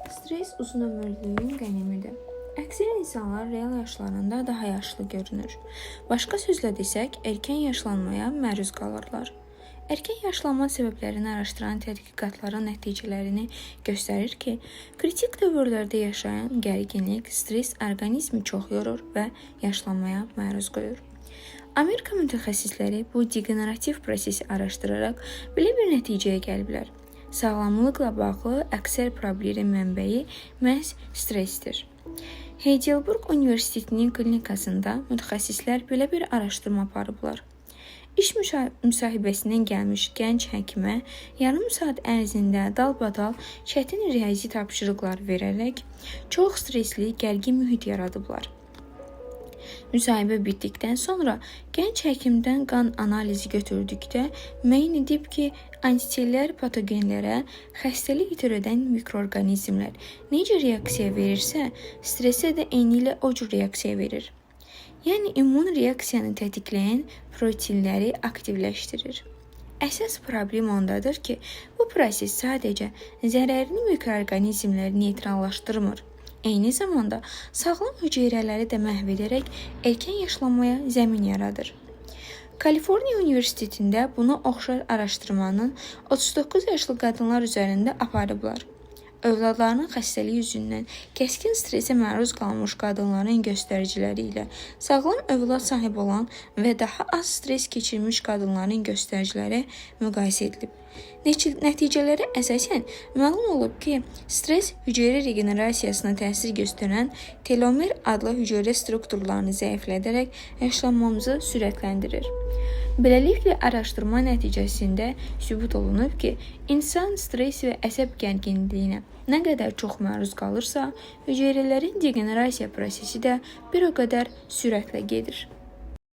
Stres uzunömürlüyün qənimidir. Əksər insanlar real yaşlarında daha yaşlı görünür. Başqa sözlə desək, erkən yaşlanmaya məruz qalırlar. Erkən yaşlanma səbəblərini araşdıran tədqiqatların nəticələrini göstərir ki, kritik dövrlərdə yaşayan gərginlik, stres orqanizmi çox yorur və yaşlanmaya məruz qoyur. Amerika mütəxəssisləri bu degenerativ prosesi araşdıraraq belə bir nəticəyə gəliblər. Sağlamlıqla bağlı əksər problemin mənbəyi məhz stressdir. Heidelberg Universitetinin klinikasında mütəxəssislər belə bir araşdırma aparıblar. İş müsahibəsindən gəlmiş gənc həkimə yarım saat ərzində dalbadal çətin riyazi tapşırıqlar verərək çox stresli, gərgin mühit yaradıblar. Müsahibə bitdikdən sonra gənc həkimdən qan analizi götürdükdə müəyyən edib ki, antitellər patogenlərə xəstəlik törədən mikroorqanizmlər necə reaksiya verirsə, stresə də eynilə o cür reaksiya verir. Yəni immun reaksiyanı tetikləyən proteinləri aktivləşdirir. Əsas problem ondadır ki, bu proses sadəcə zərərli mikroorqanizmləri neytrallaşdırmır. Eyni zamanda sağlam hüceyrələri də məhv edərək erkən yaşlanmaya zəmin yaradır. Kaliforniya Universitetində buna oxşar araşdırmanın 39 yaşlı qadınlar üzərində aparıblar. Övladlarının xəstəliyi üzündən kəskin stresə məruz qalmış qadınların göstəriciləri ilə sağlam övlad sahibi olan və daha az stres keçirmiş qadınların göstəriciləri müqayisə edilib. Nəticələrə əsasən məlum olub ki, stres hüceyrə regenerasiyasına təsir göstərən telomer adlı hüceyrə strukturlarını zəiflədərək yaşlanmamızı sürətləndirir. Beləliklə, araşdırma nəticəsində sübut olunub ki, insan stres və əsəb gərginliyinə nə qədər çox məruz qalırsa, hüceyrələrin degenerasiya prosesi də bir o qədər sürətlə gedir.